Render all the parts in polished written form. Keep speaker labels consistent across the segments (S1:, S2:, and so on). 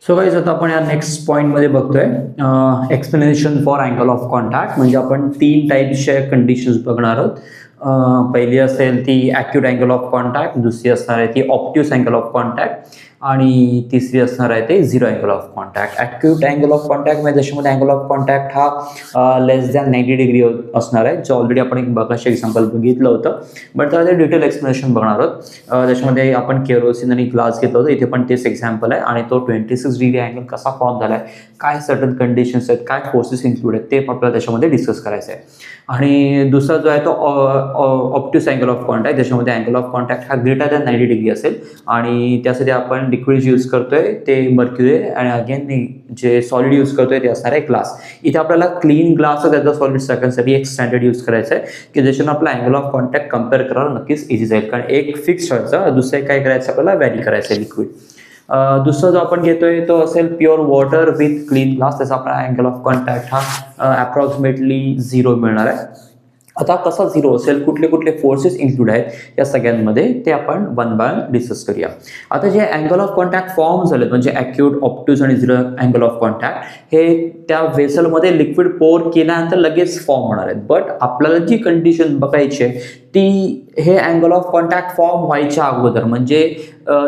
S1: So guys आता आपण या नेक्स्ट पॉइंट मध्ये बघतोय explanation for angle of contact. म्हणजे आपण 3 टाईप्सच्या कंडिशन्स बघणार आहोत. पहिली असेल ती ॲक्यूट अँगल ऑफ कॉन्टॅक्ट, दुसरी असणार आहे ती ऑब्ट्यूस अँगल ऑफ कॉन्टॅक्ट आणि तिसरी असणार आहे ते zero angle of contact. Acute angle of contact म्हणजे त्याच्यामध्ये अँगल ऑफ कॉन्टॅक्ट हा लेस दॅन 90 डिग्री असणार आहे, जो ऑलरेडी आपण एक बघाशी एक्झाम्पल बघितलं होतं. बट त्याला ते डिटेल एक्सप्लेनेशन बघणार आहोत. त्याच्यामध्ये आपण केरोसिन आणि ग्लास घेतलं होतं, इथे पण तेच एक्झाम्पल आहे. आणि तो 26 डिग्री अँगल कसा फॉर्म झाला आहे, काय सर्टन कंडिशन्स आहेत, काय फोर्सेस इन्क्लूड आहेत, ते आपल्याला त्याच्यामध्ये डिस्कस करायचं आहे. आणि दुसरा जो आहे तो ऑब्ट्यूस अँगल ऑफ कॉन्टॅक्ट, ज्याच्यामध्ये अँगल ऑफ कॉन्टॅक्ट हा ग्रेटर दॅन 90 डिग्री असेल. आणि त्यासाठी आपण लिक्विड यूज करतोय ते मर्क्युरी आणि अगेन जे सॉलिड यूज करतोय ते असणार आहे ग्लास. इथे आपल्याला क्लीन ग्लास त्याचा सॉलिड सेकंडसाठी एक स्टँडर्ड यूज करायचं आहे की ज्याच्यानं आपला अँगल ऑफ कॉन्टॅक्ट कम्पेअर करायला नक्कीच इझी जाईल. कारण एक फिक्स ठेवायचं, दुसरं काय करायचं आपल्याला व्हॅरी करायचं आहे लिक्विड. दुसरा जो आपण घेतोय तो असेल pure water with clean glass. त्याचा आपला अँगल ऑफ कॉन्टॅक्ट हा अप्रॉक्सिमेटली 0 मिळणार आहे. आता कसा 0 असेल, कुठले कुठले फोर्सेस इन्क्लूड आहेत या सगळ्यांमध्ये, ते आपण वन बाय वन डिस्कस करूया. आता जे अँगल ऑफ कॉन्टॅक्ट फॉर्म झालेत म्हणजे ॲक्यूट, ऑब्ट्यूस आणि झिरो अँगल ऑफ कॉन्टॅक्ट, हे त्या व्हेसलमध्ये लिक्विड पोर केल्यानंतर लगेच फॉर्म होणार आहेत. बट आपल्याला जी कंडिशन बघायची आहे ती हे अँगल ऑफ कॉन्टॅक्ट फॉर्म व्हायच्या अगोदर, म्हणजे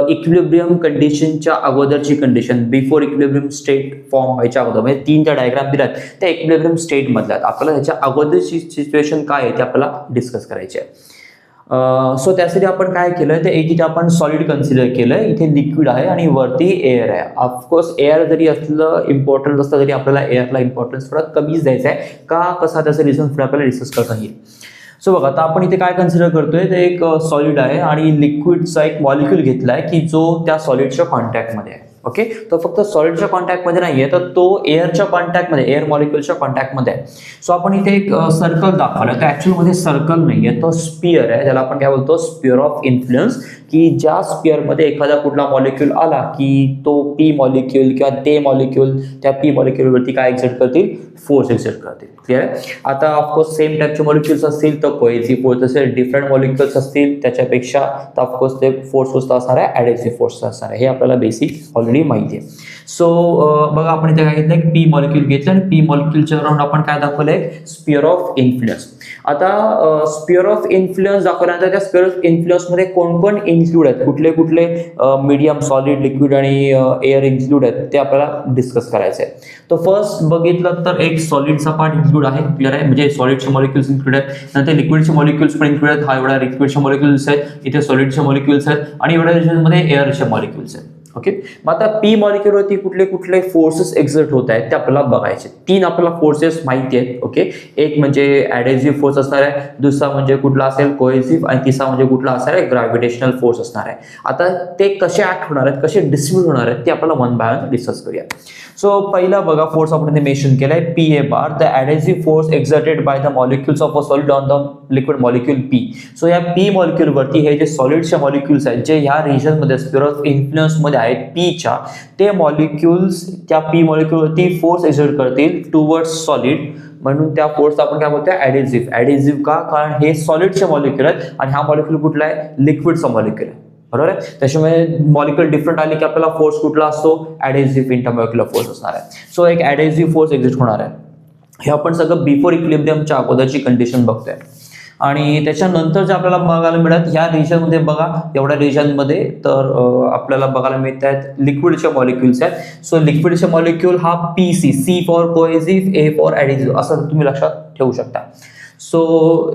S1: इक्विलिब्रियम कंडिशनच्या अगोदरची condition, before equilibrium state form व्हायच्या अगोदर, म्हणजे 3 ज्या डायग्राम दिल्यात त्या इक्विलिब्रियम स्टेटमधल्या. आपल्याला ह्याच्या अगोदरची सिच्युएशन काय आहे ते आपल्याला डिस्कस करायची आहे. सो त्यासाठी आपण काय केलं ते एक इथे आपण सॉलिड कन्सिडर केलं. इथे लिक्विड आहे आणि वरती एअर आहे. ऑफकोर्स एअर जरी असलं इम्पॉर्टंट असतं तरी आपल्याला एअरला इम्पॉर्टन्स थोडा कमीच द्यायचा आहे. का, कसा, त्याचं रिझन पुढे आपल्याला डिस्कस करता येईल. सो बघा, आता आपण इथे काय कन्सिडर करतोय ते एक सॉलिड आहे आणि लिक्विडचा एक मॉलिक्यूल घेतला आहे की जो त्या सॉलिडच्या कॉन्टॅक्टमध्ये आहे. ओके, तो फक्त सॉलिडच्या कॉन्टॅक्टमध्ये नाही आहे, तर तो एअरच्या कॉन्टॅक्टमध्ये, एअर मॉलिक्युलच्या कॉन्टॅक्टमध्ये आहे. सो आपण इथे एक सर्कल दाखवला, तर ॲक्च्युअलमध्ये सर्कल नाही आहे, तो स्पियर आहे. त्याला आपण काय बोलतो, स्पियर ऑफ इन्फ्लुएन्स. की ज्या स्पियरमध्ये एखादा कुठला मॉलिक्यूल आला की तो पी मॉलिक्यूल किंवा ते मॉलिक्यूल त्या पी मॉलिक्यूलवरती काय एक्झर्ट करतील, फोर्स एक्झर्ट करतील. क्लिअर आहे. आता ऑफकोर्स सेम टाईपचे मॉलिक्यूल्स असतील तर कोहेसिव्ह फोर्स असेल, डिफरंट मॉलिक्यूल्स असतील त्याच्यापेक्षा तर ऑफकोर्स ते फोर्स कसं असणार आहे, ॲडेसिव्ह फोर्स असणार आहे. हे आपल्याला बेसिक ऑलरेडी माहिती आहे. सो बघा, आपण इथे काय घेतलं, एक पी मॉलिक्यूल घेतलं आणि पी मॉलिक्यूलच्या अराउंड आपण काय दाखवलं आहे, स्पियर ऑफ इन्फ्लुएन्स. आता स्पियर ऑफ इन्फ्लुएन्स दाखवल्यानंतर त्या स्पियर ऑफ इन्फ्लुएन्समध्ये कोण कोण इन्क्लूड आहेत, कुठले कुठले मीडियम, सॉलिड, लिक्विड आणि एअर इन्क्लूड आहेत ते आपल्याला डिस्कस करायचं आहे. तर फर्स्ट बघितलं तर एक सॉलिडचा पार्ट इन्क्लूड आहे. क्लिअर आहे, म्हणजे सॉलिडचे मॉलिक्युल्स इन्क्लूड आहेत, नंतर लिक्विडचे मॉलिक्युल्स पण इन्क्लूड आहेत. हा एवढा लिक्विडचे मॉलिक्युल्स आहेत, इथे सॉलिडचे मॉलिक्युल्स आहेत आणि एवढ्या रिजनमध्ये एअरचे मॉलिक्युल्स आहेत. ओके, मग आता पी मॉलिक्यूलवरती कुठले कुठले फोर्सेस एक्झर्ट होत आहेत ते आपल्याला बघायचे. 3 आपल्याला फोर्सेस माहिती आहेत. ओके, एक म्हणजे ॲडेसिव्ह फोर्स असणार आहे, दुसरा म्हणजे कुठला असेल कोहेसिव्ह, आणि तिसरा म्हणजे कुठला असणार आहे, ग्रॅव्हिटेशनल फोर्स असणार आहे. आता ते कसे ऍक्ट होणार आहेत, कसे डिस्ट्रीब्यूट होणार आहेत ते आपल्याला वन बाय वन डिस्कस करूया. सो पहिला बघा, फोर्स आपण इथे मेन्शन केलाय P A bar, the adhesive force exerted by the molecules of a solid on the liquid molecule P. So या पी मॉलिक्यूलवरती हे जे सॉलिडचे मॉलिक्युल्स आहेत जे ह्या रिजनमध्ये स्पियर ऑफ इन्फ्लुएन्समध्ये आहेत पीच्या, ते मॉलिक्युल्स त्या पी मॉलिक्यूलवरती फोर्स एक्झर्ट करतील टुवर्ड्स सॉलिड. म्हणून त्या फोर्स आपण काय बोलतोय, ॲडेसिव्ह. ॲडेसिव्ह का, कारण हे सॉलिडचे मॉलिक्यूल आहेत आणि हा मॉलिक्यूल कुठला आहे, लिक्विडचा मॉलिक्यूल आहे. बरोबर आहे. त्याच्यामुळे मॉलिक्यूल डिफरंट आले की आपल्याला फोर्स कुठला असतो, ॲडेसिव्ह इंटरमॉलिक्युलर फोर्स असणार आहे. सो एक ॲडेसिव्ह फोर्स एक्झिस्ट होणार आहे. हे आपण सगळं बिफोर इक्विलिब्रियमच्या अगोदरची कंडिशन बघतोय. आणि त्याच्यानंतर जे आपल्याला बघायला मिळत ह्या रिजनमध्ये बघा, एवढ्या रिजनमध्ये तर आपल्याला बघायला मिळत आहेत लिक्विडचे मॉलिक्युल्स आहेत. सो लिक्विडचे मॉलिक्यूल हा P C, C for cohesive, A for adhesive असं तुम्ही लक्षात ठेवू शकता. सो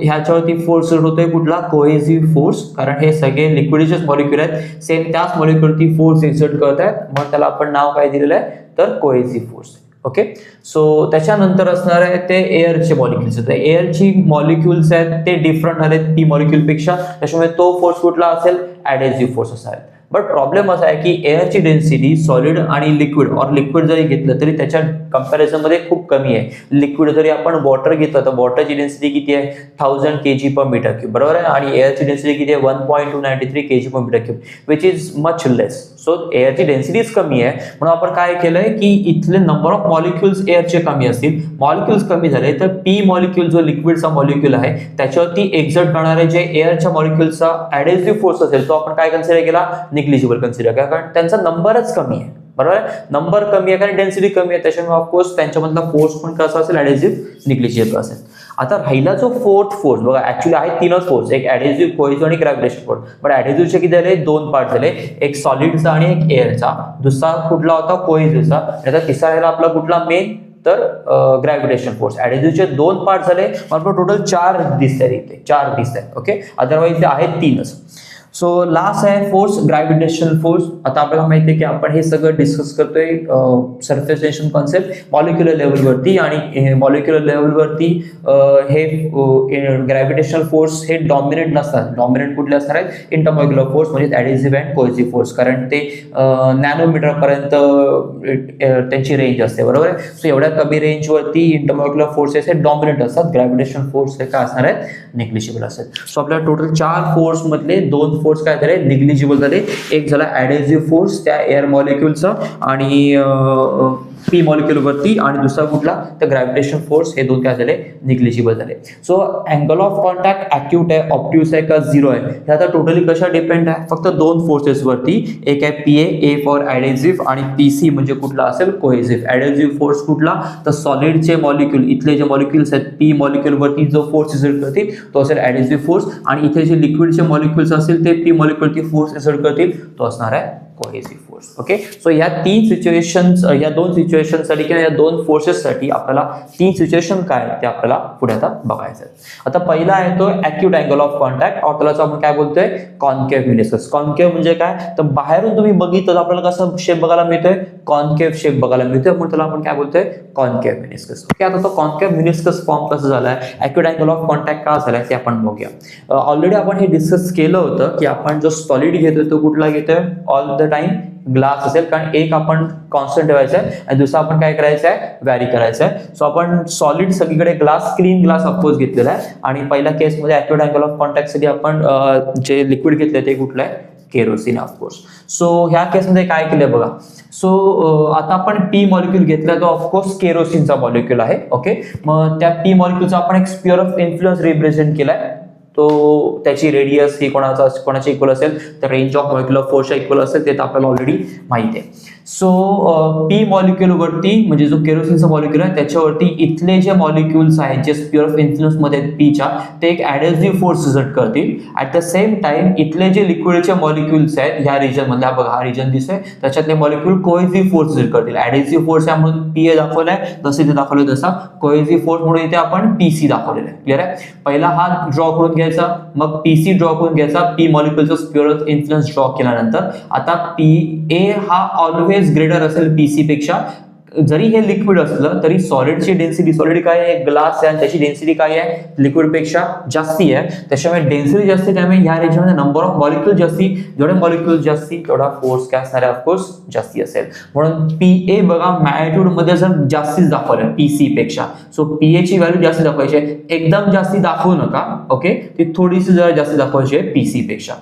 S1: ह्याच्यावरती फोर्स होतोय कुठला, कोहेसिव्ह फोर्स, कारण हे सगळे लिक्विडचेच मॉलिक्यूल आहेत, सेम त्याच मॉलिक्यूलवरती फोर्स एक्झर्ट करत आहेत, मग त्याला आपण नाव काय दिलेलं आहे, तर कोहेसिव्ह फोर्स. ओके, सो त्याच्यानंतर असणार आहे ते एअरचे मॉलिक्युल्स आहेत. एअरची मॉलिक्युल्स आहेत ते डिफरंट आहेत पी मॉलिक्यूलपेक्षा, त्याच्यामुळे तो फोर्स कुठला असेल, ॲडेसिव्ह फोर्स असेल. बट प्रॉब्लेम असा आहे की एअरची डेन्सिटी सॉलिड आणि लिक्विड और लिक्विड जरी घेतलं तरी त्याच्या कंपॅरिझनमध्ये खूप कमी आहे. लिक्विड जरी आपण वॉटर घेतलं तर वॉटरची डेन्सिटी किती आहे, 1000 kg/m3, बरोबर आहे. आणि एअरची डेन्सिटी किती आहे, 1.293 kg/m3, which is much less. So एअरची डेन्सिटीच कमी आहे, म्हणून आपण काय केलंय की इथले नंबर ऑफ मॉलिक्युल्स एअरचे कमी असतील. मॉलिक्युल्स कमी झाले तर पी मॉलिक्यूल जो लिक्विडचा मॉलिक्यूल आहे त्याच्यावरती एक्झर्ट करणारे जे एअरच्या मॉलिक्युल्सचा ॲडेसिव्ह फोर्स असेल तो आपण काय कन्सिडर केला, निग्लिजिबल कन्सिडर केला, कारण त्यांचा नंबरच कमी आहे. बरोबर आहे. नंबर कमी आहे कारण डेन्सिटी कमी आहे, त्याच्यामुळे ऑफकोर्स त्यांच्यामधला फोर्स पण कसा असेल, ॲडेसिव्ह निग्लिजिबल असेल. आता राहिला जो फोर्थ फोर्स बघा, ऍक्च्युली आहे तीनच फोर्स, एक ॲडेसिव्ह, कोहेसिव्ह आणि ग्रॅव्हिटेशनल फोर्स. पण ॲडेसिव्हचे किती झाले, 2 पार्ट झाले, एक सॉलिडचा आणि एक एअरचा. दुसरा कुठला होता, कोहेसिव्हचा. आता तिसरा राहिला आपला कुठला मेन, तर ग्रॅव्हिटेशनल फोर्स. ॲडेसिव्हचे 2 पार्ट झाले, पण टोटल 4 दिसत आहेत इथे, 4 दिसत आहेत. ओके, अदरवाईज ते आहेत 3च. सो लास्ट आहे फोर्स, ग्रॅव्हिटेशनल फोर्स. आता आपल्याला माहिती आहे की आपण हे सगळं डिस्कस करतोय सरफेस टेन्शन कॉन्सेप्ट मॉलिक्युलर लेवलवरती, आणि मॉलिक्युलर लेवलवरती हे ग्रॅव्हिटेशनल फोर्स हे डॉमिनेट नसतात. डॉमिनेट कुठले असणार आहेत, इंटरमॉलिक्युलर फोर्स म्हणजे ॲडेसिव्ह अँड कोहेसिव्ह फोर्स, कारण ते नॅनोमीटरपर्यंत त्यांची रेंज असते. बरोबर आहे. सो एवढ्या कमी रेंजवरती इंटरमॉलिक्युलर फोर्सेस हे डॉमिनेट असतात. ग्रॅव्हिटेशनल फोर्स हे काय असणार आहेत, निग्लिजिबल असतात. सो आपल्याला टोटल 4 फोर्स मधले 2 फोर्स काय झाले, निग्लिजिबल झाले. एक झाला ॲडेसिव्ह फोर्स त्या एअर मॉलिक्युलचा आणि पी मॉलिक्युलवरती, आणि दुसरा कुठला, तर ग्रॅव्हिटेशन फोर्स. हे 2 काय झाले, निग्लिजिबल झाले. So angle of contact acute आहे, ऑब्ट्यूस आहे का 0 आहे, हे आता टोटली कशा डिपेंड आहे, फक्त 2 फोर्सेसवरती. एक आहे पी ए फॉर ॲडेसिव्ह, आणि पी सी म्हणजे कुठला असेल, कोहेसिव्ह. ॲडेसिव्ह फोर्स कुठला, तर सॉलिडचे मॉलिक्युल, इथले जे मॉलिक्युल्स आहेत पी मॉलिक्युलवरती जो फोर्स एक्झर्ट करतील तो असेल ॲडेसिव्ह फोर्स, आणि इथे जे लिक्विडचे मॉलिक्युल्स असतील ते पी मॉलिक्युलवरती फोर्स एक्झर्ट करतील, तो असणार आहे कोहेसिव्ह फोर्स. ओके, सो या 3 सिच्युएशन्स, या 2 सिच्युएशनसाठी किंवा या 2 फोर्सेससाठी आपल्याला 3 सिच्युएशन काय ते आपल्याला पुढे आता बघायचं आहे. आता पहिला आहे तो ॲक्यूट अँगल ऑफ कॉन्टॅक्ट, और त्याला आपण काय बोलतोय, कॉन्केव्ह मेनिस्कस. कॉन्केव्ह म्हणजे काय, तर बाहेरून तुम्ही बघितलं तर आपल्याला कसं शेप बघायला मिळतोय, कॉन्केव्ह शेप बघायला मिळतोय, म्हणून त्याला आपण काय बोलतोय, कॉन्केव्ह मेनिस्कस. ओके, आता तो कॉन्केव्ह मेनिस्कस फॉर्म कसं झालाय, ॲक्यूट अँगल ऑफ कॉन्टॅक्ट का झालाय ते आपण बघूया. ऑलरेडी आपण हे डिस्कस केलं होतं की आपण जो सॉलिड घेतोय तो कुठला घेतोय, ऑल द टाइम ग्लास असेल, कारण एक आपण कॉन्स्टंट ठेवायचा आहे आणि दुसरा आपण काय करायचं आहे, व्हॅरी करायचं आहे. सो आपण सॉलिड सगळीकडे ग्लास, क्लीन ग्लास ऑफकोर्स घेतलेला आहे, आणि पहिल्या केसमध्ये ॲक्यूट अँगल ऑफ कॉन्टॅक्टसाठी आपण जे लिक्विड घेतले ते कुठलं आहे, केरोसिन ऑफकोर्स. सो ह्या केसमध्ये काय केलंय बघा. सो आता आपण पी मॉलिक्यूल घेतला तो ऑफकोर्स केरोसिनचा मॉलिक्यूल आहे. ओके, मग त्या पी मॉलिक्यूलचा आपण एक स्पिअर ऑफ इन्फ्लुएन्स रिप्रेझेंट केलाय. तो त्याची रेडियस ही कोणाची इक्वल असेल, तर रेंज ऑफ मॉलिक्युलर फोर्सच्या इक्वल असेल, ते तर आपल्याला ऑलरेडी माहिती आहे. सो पी मॉलिक्युलवरती म्हणजे जो केरोसिनचा मॉलिक्युल आहे त्याच्यावरती इथले जे मॉलिक्युल्स आहेत जे स्पिअर ऑफ इन्फ्लुएन्स मध्ये आहेत पीच्या, ते एक ॲडेसिव्ह फोर्स एक्झर्ट करतील. ॲट द सेम टाइम इथले जे लिक्विडचे मॉलिक्युल्स आहेत ह्या रिजन मधल्या, बघा हा रिजन दिसतोय, त्याच्यातले मॉलिक्युल कोहेसिव्ह फोर्स एक्झर्ट करतील. ॲडेसिव्ह फोर्स आहे म्हणून पी ए दाखवलाय, जसे ते दाखवले तसा कोहेसिव्ह फोर्स म्हणून इथे आपण पीसी दाखवलेला आहे. क्लिअर आहे. पहिला हा ड्रॉ करून घ्यायचा, मग पीसी ड्रॉ करून घ्यायचा, पी मॉलिक्युलचा स्पिअर ऑफ इन्फ्लुएन्स ड्रॉ केल्यानंतर आता पी ए हा ऑलवेज ग्रेटर असेल पीसी पेक्षा. जरी हे लिक्विड असलं तरी सॉलिडची डेन्सिटी, सॉलिड काय आहे, ग्लास आहे, त्याची डेन्सिटी काय आहे, लिक्विड पेक्षा जास्ती आहे. त्याच्यामुळे डेन्सिटी जास्ती, त्यामुळे ह्या रेंजमध्ये नंबर ऑफ मॉलिक्युल जास्ती, जेवढे मॉलिक्युल जास्ती तेवढा फोर्स काय असणार आहे, ऑफकोर्स जास्ती असेल. म्हणून पी ए बघा मॅग्निट्यूड मध्ये जर जास्तीच दाखवलं पीसी पेक्षा, सो पी ए ची व्हॅल्यू जास्ती दाखवायची आहे. एकदम जास्ती दाखवू नका. ओके, ती थोडीशी जरा जास्ती दाखवायची आहे पीसी पेक्षा.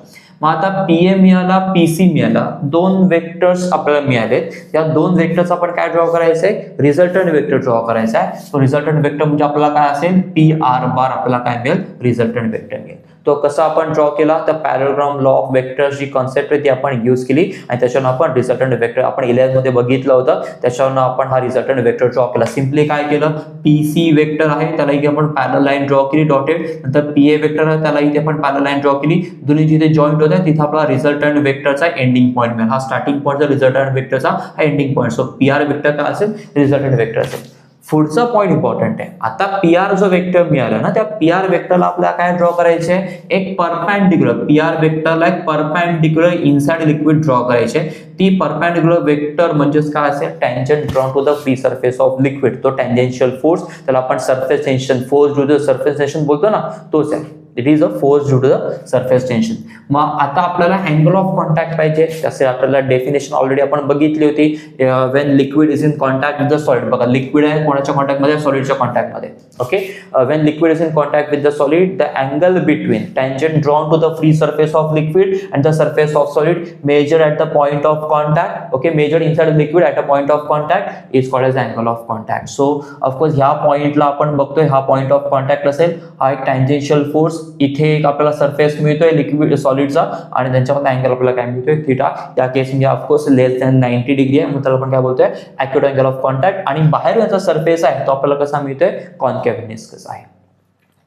S1: मग आता पीए मिळाला, पीसी मिळाला, 2 वेक्टर्स आपल्याला मिळालेत. या 2 वेक्टर्स आपण काय ड्रॉ करायचं आहे, रिझल्टंट वेक्टर ड्रॉ करायचा आहे. सो रिझल्टंट वेक्टर म्हणजे आपल्याला काय असेल, पी आर बार आपल्याला काय मिळेल, रिझल्टंट वेक्टर मिळेल. तो कसा आपण ड्रॉ केला, तर पॅरलग्राम लॉ ऑफ वेक्टर्स जी कॉन्सेप्ट आहे ती आपण यूज केली, आणि त्याच्यानं आपण रिझल्टंट वेक्टर आपण इलेव्हन मध्ये बघितलं होतं, त्याच्यानं आपण हा रिझल्टंट वेक्टर ड्रॉ केला. सिम्पली काय केलं, पीसी वेक्टर आहे त्याला इथे आपण पॅरल लाईन ड्रॉ केली डॉटेड, नंतर पीए वेक्टर आहे त्याला इथे आपण पॅरल लाईन ड्रॉ केली. दोन्ही जिथे जॉईंट होत आहे तिथे आपला रिझल्टंट वेक्टरचा एंडिंग पॉईंट मिळेल. हा स्टार्टिंग पॉईंटचा रिझल्टंट वेक्टरचा हा ending point. So P R vector काय असेल, रिझल्टंट वेक्टर असेल. पुढचा पॉईंट इम्पॉर्टंट आहे. आता पी आर जो वेक्टर मिळाला ना, त्या पी आर वेक्टरला आपल्याला काय ड्रॉ करायचे, एक परपॅन्डिक्युलर, पी आर वेक्टरला एक परपॅन्डिक्युलर इनसाइड लिक्विड ड्रॉ करायचे. ती परपॅन्डिक्युलर वेक्टर म्हणजेच काय असेल, tangent drawn to the free surface of liquid. तो टँजेन्शियल फोर्स, त्याला आपण surface tension force due to surface tension बोलतो ना, तोच आहे. It is a force due to the surface tension. मग आता आपल्याला अँगल ऑफ कॉन्टॅक्ट पाहिजे, त्याचे आपल्याला डेफिनेशन ऑलरेडी आपण बघितली होती. When liquid is in contact with the solid, बघा लिक्विड आहे कोणाच्या कॉन्टॅक्टमध्ये, सॉलिडच्या कॉन्टॅक्टमध्ये. Okay, when liquid is in contact with the solid, the angle between tangent drawn to the free surface of liquid and the surface of solid measure at the point of contact. Okay, measure inside liquid at a point of contact is called as angle of contact. So of course ह्या पॉइंटला आपण बघतोय, हा point of contact असेल, हा एक tangential force इथे एक आपल्याला सरफेस मिळतोय लिक्विड सॉलिडचा आणि त्यांच्यामध्ये अँगल आपल्याला काय मिळतोय थिटा. त्या केसमध्ये ऑफकोर्स लेस दॅन 90 डिग्री आहे, मग त्याला आपण काय बोलतोय ॲक्युट अँगल ऑफ कॉन्टॅक्ट. आणि बाहेर याचा सरफेस आहे तो आपल्याला कसा मिळतोय कॉन्केव्ह मेनिस्कस आहे.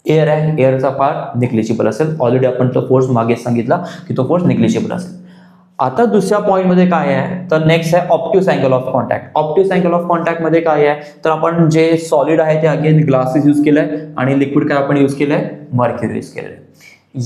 S1: एअर आहे, एअरचा पार्ट निग्लिजिबल असेल. ऑलरेडी आपण तो फोर्स मागे सांगितला की तो फोर्स निग्लिजिबल असेल. आता दुसऱ्या पॉईंटमध्ये काय आहे तर नेक्स्ट आहे obtuse angle of contact. Obtuse angle of कॉन्टॅक्टमध्ये काय आहे तर आपण जे सॉलिड आहे ते अगेन ग्लासेस यूज केलंय आणि लिक्विड काय आपण यूज केलंय मर्क्युरी यूज केलंय.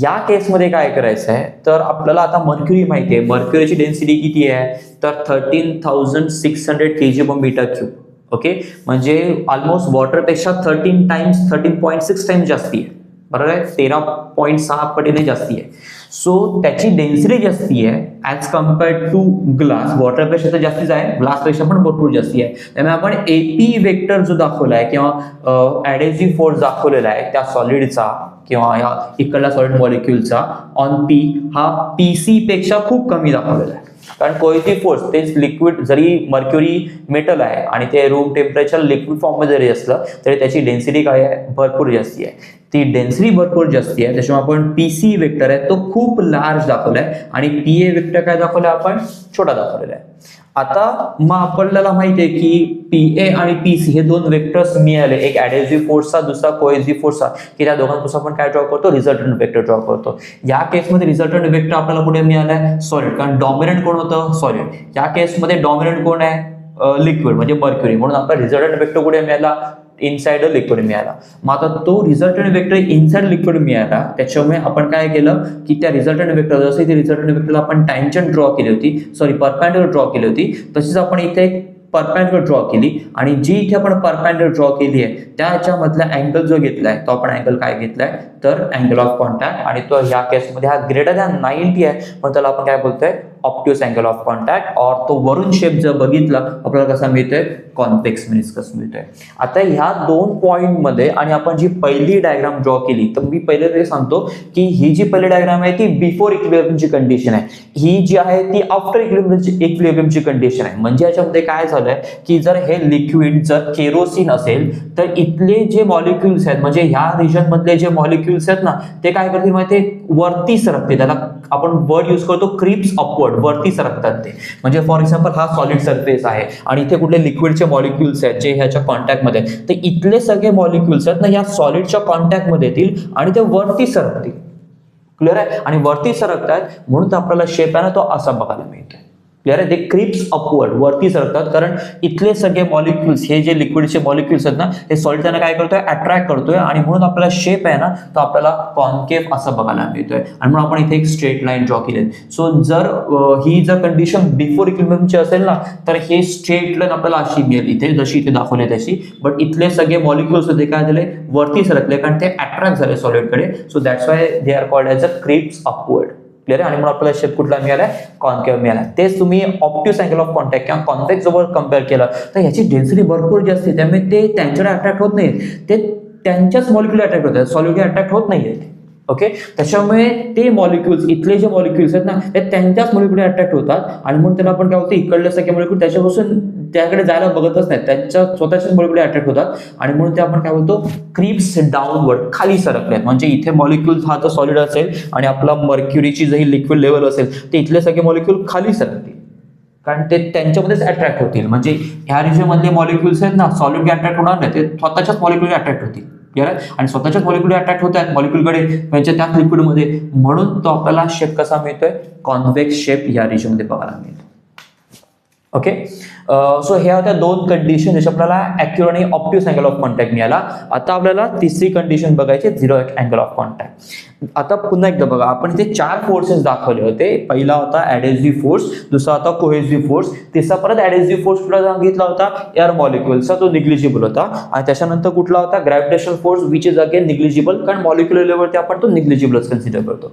S1: या केसमध्ये काय करायचं आहे तर आपल्याला आता मर्क्युरी माहिती आहे, मर्क्युरीची डेन्सिटी किती आहे तर 13,600 kg/m³. ओके, म्हणजे ऑलमोस्ट वॉटरपेक्षा 13.6 टाइम्स जास्ती आहे. बरोबर आहे, 13.6 पटीने जास्ती आहे. सो त्याची डेन्सिटी जास्ती आहे ॲज कम्पेअर्ड टू ग्लास. वॉटरपेक्षा तर जास्तीच आहे, ग्लासपेक्षा पण भरपूर जास्ती आहे. त्यामुळे आपण AP वेक्टर जो दाखवला आहे किंवा ॲडेसिव्ह फोर्स दाखवलेला आहे त्या सॉलिडचा किंवा या इकडल्या सॉलिड मॉलिक्युलचा ऑन P हा PC पेक्षा खूप कमी दाखवलेला आहे. कारण कोहेसिव्ह फोर्स तेच लिक्विड जरी मर्क्युरी मेटल आहे आणि ते रूम टेम्परेचर लिक्विड फॉर्ममध्ये जरी असलं तरी त्याची डेन्सिटी काय आहे भरपूर जास्ती आहे. ती डेन्सिटी भरपूर जास्ती आहे, त्याच्यामुळे आपण PC वेक्टर आहे तो खूप लार्ज दाखवला आहे आणि PA वेक्टर काय दाखवला आपण छोटा दाखवलेला आहे. आता मग आपल्याला माहिती आहे की PA आणि PC हे दोन वेक्टर्स मिळाले, एक ॲडेसिव्ह फोर्सचा दुसरा कोहेसिव्ह फोर्सचा, की त्या दोघांपासून आपण काय ड्रॉ करतो रिझल्टंट वेक्टर ड्रॉ करतो. या केसमध्ये रिझल्टंट वेक्टर आपल्याला कुठे मिळालाय सॉलिड, कारण डॉमिनंट कोण होतं सॉलिड. या केसमध्ये डॉमिनंट कोण आहे लिक्विड म्हणजे मर्क्युरी, म्हणून आपला रिझल्टंट वेक्टर कुठे मिळाला इनसाइड लिक्विड मिळाला. मग आता तो रिझल्टंट वेक्टर इनसाइड लिक्विड मिळाला, त्याच्यामुळे आपण काय केलं की त्या रिझल्टंट वेक्टर जसं ती रिझल्टंट वेक्टरला आपण टँजंट ड्रॉ केली होती, परपेंडिक्युलर ड्रॉ केली होती, तशीच आपण इथे एक परपेंडिक्युलर ड्रॉ केली आणि जी इथे आपण परपेंडिक्युलर ड्रॉ केली आहे त्याच्यामधला अँगल जो घेतलाय तो आपण अँगल काय घेतलाय तर अँगल ऑफ कॉन्टॅक्ट, आणि तो ह्या केसमध्ये हा ग्रेटर दॅन 90 आहे, पण त्याला आपण काय बोलतोय ऑप्ट्यूस अँगल ऑफ कॉन्टॅक्ट. और तो वरून शेप जर बघितला आपल्याला कसा मिळतोय कॉन्व्हेक्स मेनिस्कस मिळतोय. आता ह्या दोन पॉईंटमध्ये आणि आपण जी पहिली डायग्राम ड्रॉ केली तर मी पहिले ते सांगतो की ही जी पहिली डायग्राम आहे ती बिफोर इक्विलिब्रियमची कंडिशन आहे, ही जी आहे ती आफ्टर इक्विलिब्रियमची कंडिशन आहे. म्हणजे याच्यामध्ये काय झालंय की जर हे लिक्विड जर केरोसिन असेल तर इथले जे मॉलिक्युल्स आहेत म्हणजे ह्या रिजन मधले जे मॉलिक्युल्स आहेत ना ते काय करतील माहिती वरती सरकते, त्याला आपण वर्ड यूज करतो क्रिप्स अपवर्ड, वरती सरकतात ते. म्हणजे फॉर एक्झाम्पल हा सॉलिड सरफेस आहे आणि इथे कुठले लिक्विडचे मॉलिक्युल्स आहेत जे ह्याच्या कॉन्टॅक्टमध्ये, तर इथले सगळे मॉलिक्युल्स आहेत ना या सॉलिडच्या कॉन्टॅक्टमध्ये येतील आणि ते वरती सरकतील. क्लिअर आहे, आणि वरती सरकतात म्हणून आपल्याला शेप आहे ना तो असा बघायला मिळतो. क्लिअर आहे, ते क्रिप्स अपवर्ड वरती सरकतात कारण इथले सगळे मॉलिक्युल्स हे जे लिक्विडचे मॉलिक्युल्स आहेत ना हे सॉलिड त्यांना काय करतोय अट्रॅक्ट करतोय आणि म्हणून आपल्याला शेप आहे ना तो आपल्याला कॉन्केव्ह असं बघायला मिळतोय आणि म्हणून आपण इथे एक स्ट्रेट लाईन ड्रॉ केली. सो जर ही जर कंडिशन बिफोर इक्विलिब्रियमची असेल ना तर हे स्ट्रेट लाईन आपल्याला अशी मिळेल इथे जशी इथे दाखवली तशी, बट इथले सगळे मॉलिक्युल्स होते काय झाले वरती सरकले कारण ते अट्रॅक्ट झाले सॉलिडकडे. So that's why they are called as a creeps upward. Clear आहे, आणि म्हणून आपल्याला शेप कुठला मिळाला कॉन्केव्ह मिळाला. तेच तुम्ही ऑप्ट्यूस अँगल ऑफ कॉन्टॅक्ट किंवा कॉन्व्हेक्स सोबत कम्पेअर केलं तर ह्याची डेन्सिटी भरपूर जास्त आहे, त्यामुळे ते त्यांच्याकडे अट्रॅक्ट होत नाही, ते त्यांच्याच मॉलिक्युल अट्रॅक्ट होतात, सॉलिड अट्रॅक्ट होत नाहीये. ओके, त्याच्यामुळे ते मॉलिक्युल्स इथले जे मॉलिक्युल्स आहेत ना ते त्यांच्याच मॉलिक्युल अट्रॅक्ट होतात आणि म्हणून त्याला आपण काय होतं इकडले सगळे मॉलिक्युल त्याच्यापासून त्याकडे जायला बघतच नाही, त्यांच्या स्वतःच्याच मॉलिक्युल अट्रॅक्ट होतात आणि म्हणून ते आपण काय बोलतो क्रिप्स डाऊनवर्ड खाली सरकलेत. म्हणजे इथे मॉलिक्युल हा तर सॉलिड असेल आणि आपला मर्क्युरीची जरी लिक्विड लेवल असेल तर इथले सगळे मॉलिक्युल खाली सरकतील कारण ते त्यांच्यामध्येच अट्रॅक्ट होतील. म्हणजे ह्या रिजन मधले मॉलिक्युल्स आहेत ना सॉलिड अट्रॅक्ट होणार नाही, ते स्वतःच्याच मॉलिक्युल अट्रॅक्ट होतील. आणि स्वतःच्याच मॉलिक्युल अट्रॅक्ट होत आहेत मॉलिक्युलकडे म्हणजे त्याच लिक्विडमध्ये, म्हणून तो आपल्याला शेप कसा मिळतोय कॉन्व्हेक्स शेप या रिजनमध्ये बघायला मिळतो. ओके, सो ह्या होत्या दोन कंडिशन जसे आपल्याला ॲक्युअर आणि ऑप्ट्यूस अँगल ऑफ कॉन्टॅक्ट मिळाला. आता आपल्याला तिसरी कंडिशन बघायची झिरो अँगल ऑफ कॉन्टॅक्ट. आता पुन्हा एकदा बघा, आपण इथे 4 फोर्सेस दाखवले होते. पहिला होता ॲडेसिव्ह फोर्स, दुसरा होता कोहेसिव्ह फोर्स, तिसरा परत ॲडेसिव्ह फोर्स कुठला सांगितला होता एअर मॉलिक्युलचा, तो निग्लिजिबल होता. आणि त्याच्यानंतर कुठला होता gravitational force which is again negligible, कारण मॉलिक्युलर लेवलवरती आपण तो निग्लिजिबलच कन्सिडर करतो.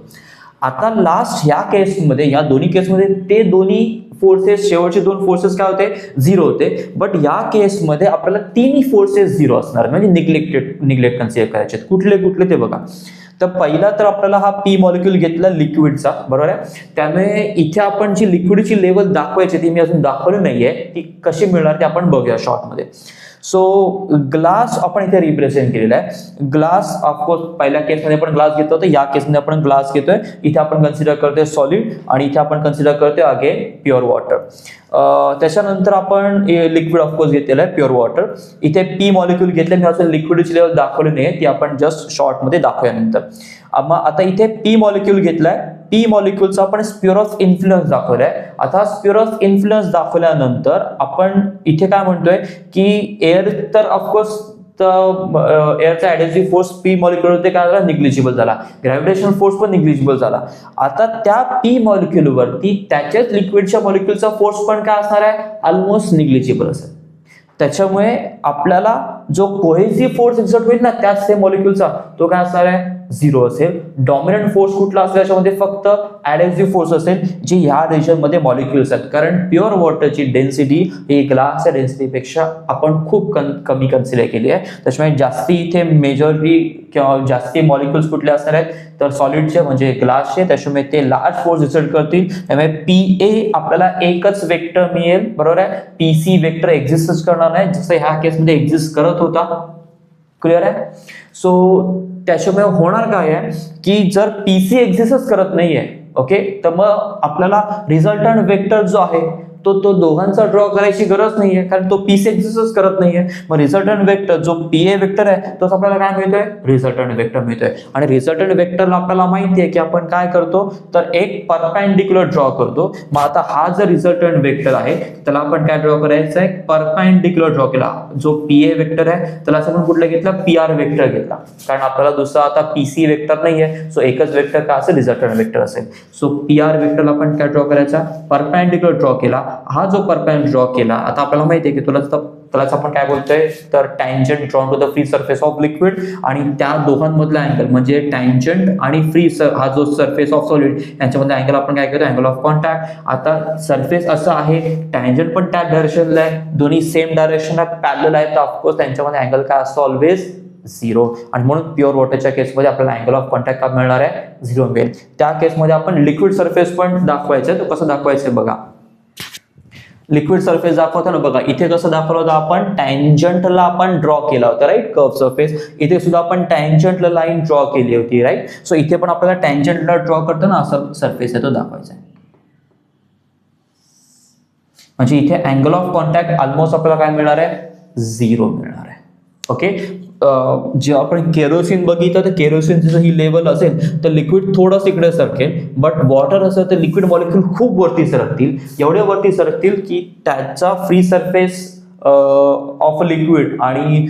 S1: आता लास्ट या केसमध्ये या दोन्ही केसमध्ये ते दोन्ही फोर्सेस शेवटचे 2 फोर्सेस काय होते 0 होते, बट या केसमध्ये आपल्याला 3 फोर्सेस 0 असणार म्हणजे निग्लेक्ट कन्सिडर करायचे. कुठले कुठले ते बघा. तर पहिला तर आपल्याला हा P मॉलिक्यूल घेतला लिक्विडचा, बरोबर आहे. त्यामुळे इथे आपण जी लिक्विडची लेवल दाखवायची ती मी अजून दाखवली नाहीये, ती कशी मिळणार ते आपण बघूया शॉर्टमध्ये. सो ग्लास आपण इथे रिप्रेझेंट केलेला आहे. ग्लास ऑफकोर्स पहिल्या केसमध्ये आपण ग्लास घेतो होतो, या केसमध्ये आपण ग्लास घेतोय. इथे आपण कन्सिडर करतोय सॉलिड आणि इथे आपण कन्सिडर करतोय अगेन प्युअर वॉटर. त्याच्यानंतर आपण लिक्विड ऑफकोर्स घेतलेलं आहे प्युअर वॉटर. इथे पी मॉलिक्यूल घेतले, मी असं लिक्विडची लेवल दाखवली नाही, ती आपण जस्ट शॉर्टमध्ये दाखवूया नंतर. मग आता इथे पी मॉलिक्यूल घेतलाय, पी मॉलिक्यूलचा आपण स्पिअर ऑफ इन्फ्लुएन्स दाखवलाय. आता स्पिअर ऑफ इन्फ्लुएन्स दाखवल्यानंतर आपण इथे काय म्हणतोय की एअर तर ऑफकोर्स एअरचा ऍडेसिव्ह फोर्स पी मॉलिक्यूल होते काय झाला, निग्लिजिबल झाला. ग्रॅव्हिटेशनल फोर्स पण निग्लिजिबल झाला. आता त्या पी मॉलिक्यूलवरती त्याच्याच लिक्विडच्या मॉलिक्यूलचा फोर्स पण काय असणार आहे, ऑलमोस्ट निग्लिजिबल असेल. त्याच्यामुळे आपल्याला जो कोहेसिव्ह फोर्स एक्झर्ट होईल ना त्याच सेम मॉलिक्यूलचा, तो काय असणार आहे, 0 असेल. डॉमिनंट फोर्स कुठला असेल त्याच्यामध्ये, फक्त ऍडेसिव्ह फोर्स असेल, जी ह्या रिजन मध्ये मॉलिक्युल्स आहेत. कारण प्युअर वॉटरची डेन्सिटी ही ग्लासच्या डेन्सिटीपेक्षा आपण खूप कमी कन्सिडर केली आहे. त्याच्यामुळे जास्ती इथे मेजॉरिटी किंवा जास्ती मॉलिक्युल्स कुठले असणार आहेत, तर सॉलिडचे म्हणजे ग्लासचे. त्याच्यामुळे ते लार्ज फोर्स एक्झर्ट करतील. त्यामुळे पी आपल्याला एकच वेक्टर मिळेल, बरोबर आहे. पीसी वेक्टर एक्झिस्टच करणार नाही, जसं ह्या केसमध्ये एक्झिस्ट करत होता. क्लिअर आहे. सो त्याच्यामुळे होणार काय आहे की जर पीसी एक्झिस्टच करत नाहीये, ओके, तर मग आपल्याला रिझल्टंट वेक्टर जो आहे तो दोघांचा ड्रॉ करायची गरज नाहीये, कारण तो पीसी एक्झिस्टच करत नाहीये. मग रिझल्टंट वेक्टर जो पीए वेक्टर आहे तोच आपल्याला काय मिळतोय, रिझल्टंट वेक्टर मिळतोय. आणि रिझल्टंट वेक्टरला आपल्याला माहिती आहे की आपण काय करतो, तर एक परपेंडिक्युलर ड्रॉ करतो. मग आता हा जर रिझल्टंट वेक्टर आहे त्याला आपण काय ड्रॉ करायचं आहे, परपेंडिक्युलर ड्रॉ केला. जो पीए वेक्टर आहे त्याला आपण कुठला घेतला, पीआर वेक्टर घेतला, कारण आपल्याला दुसरा आता पीसी वेक्टर नाहीये. सो एकच वेक्टर काय असेल, रिझल्टंट वेक्टर असेल. सो पीआर वेक्टरला आपण काय ड्रॉ करायचा, परपेंडिक्युलर ड्रॉ केला. हा जो परपेंडिक्युलर ड्रॉ केला, आता आपल्याला माहिती आहे की त्यालाच आपण काय बोलतोय, तर tangent drawn to the free surface of liquid. आणि त्या दोघांमधला अँगल म्हणजे टँजंट आणि फ्री हा जो सरफेस ऑफ सॉलिड यांच्यामध्ये अँगल आपण काय करतो, अँगल ऑफ कॉन्टॅक्ट. आता सरफेस असं आहे, टँजंट पण त्या डायरेक्शनला आहे, दोन्ही सेम डायरेक्शनला पॅरलल आहेत, तर ऑफकोर्स त्यांच्यामध्ये अँगल काय असतो, ऑलवेज 0. आणि म्हणून प्युअर वॉटरच्या केसमध्ये आपल्याला अँगल ऑफ कॉन्टॅक्ट काय मिळणार आहे, 0 मिळेल. त्या केसमध्ये आपण लिक्विड सरफेस पण दाखवायचं, तर कसं दाखवायचं बघा. लिक्विड सरफेस दाखवताना बघा इथे कसं दाखवलं होतं, आपण टँजंटला आपण ड्रॉ केला होता, राईट, कर्व सरफेस. इथे सुद्धा आपण टँजंटला लाईन ड्रॉ केली होती, राईट. सो इथे पण आपल्याला टँजंटला ड्रॉ करताना असं सरफेस आहे तो दाखवायचा आहे. म्हणजे इथे अँगल ऑफ कॉन्टॅक्ट ऑलमोस्ट आपल्याला काय मिळणार आहे, 0 मिळणार आहे. ओके. जेव्हा आपण केरोसिन बघितलं तर केरोसिनची ही लेवल असेल तर लिक्विड थोडंसं इकडे सरकेल, बट वॉटर असेल तर लिक्विड मॉलिक्यूल खूप वरती सरकतील. एवढे वरती सरकतील की त्याचा फ्री सरफेस ऑफ लिक्विड आणि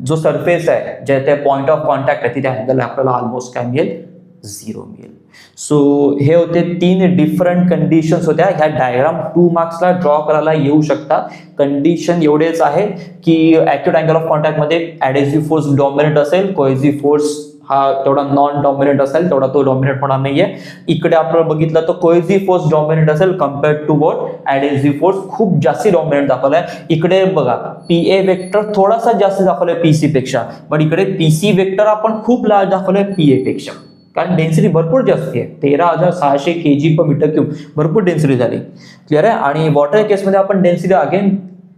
S1: जो सरफेस आहे जे त्या पॉइंट ऑफ कॉन्टॅक्ट आहे तिथे अँगल आपल्याला ऑलमोस्ट काय मिळेल, 0 मिळेल. सो हे होते 3 डिफरंट कंडिशन्स होत्या. ह्या डायग्राम 2 मार्क्सला ड्रॉ करायला येऊ शकतात. कंडिशन एवढेच आहे की ऍक्युरेट अँगल ऑफ कॉन्टॅक्ट मध्ये ऍडेसिव्ह फोर्स डॉमिनंट असेल, कोहेसिव्ह फोर्स हा तेवढा नॉन डॉमिनंट असेल, तेवढा तो डॉमिनंट होणार नाहीये. इकडे आपण बघितलं तर कोहेसिव्ह फोर्स डॉमिनंट असेल कम्पेअर्ड टू व्हॉट, ऍडेसिव्ह फोर्स खूप जास्ती डॉमिनंट दाखवलाय. इकडे बघा पीए वेक्टर थोडासा जास्त दाखवलाय पीसी पेक्षा, पण इकडे पीसी वेक्टर आपण खूप लार्ज दाखवलाय पीए पेक्षा, कारण डेन्सिटी भरपूर जास्त आहे. 13,600 kg पर मीटर क्यूब भरपूर डेन्सिटी झाली. क्लिअर आहे. आणि वॉटर केसमध्ये आपण डेन्सिटी अगेन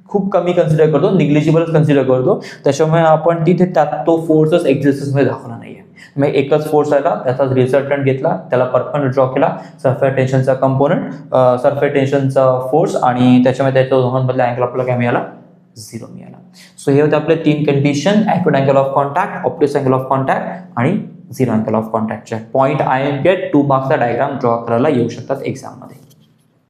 S1: खूप कमी कन्सिडर करतो, निग्लिजिबलच कन्सिडर करतो. त्याच्यामुळे आपण तिथे त्यात तो फोर्सच एक्झिस्टन्समध्ये दाखवला नाहीये. मग एकच फोर्स आला, त्याचा रिझल्टंट घेतला, त्याला परपेंडिक्युलर ड्रॉ केला, सरफेस टेन्शनचा कंपोनंट, सरफेस टेन्शनचा फोर्स आणि त्याच्यामध्ये त्या दोघांमधला अँगल आपल्याला काय मिळाला, 0 मिळाला. सो हे होते आपले 3 condition, accurate angle of contact, optics angle of contact आणि 0 अँगल ऑफ कॉन्टॅक्टच्या. पॉईंट IM गेट 2 मार्क्सचा डायग्राम ड्रॉ करायला येऊ शकतात एक्झाममध्ये.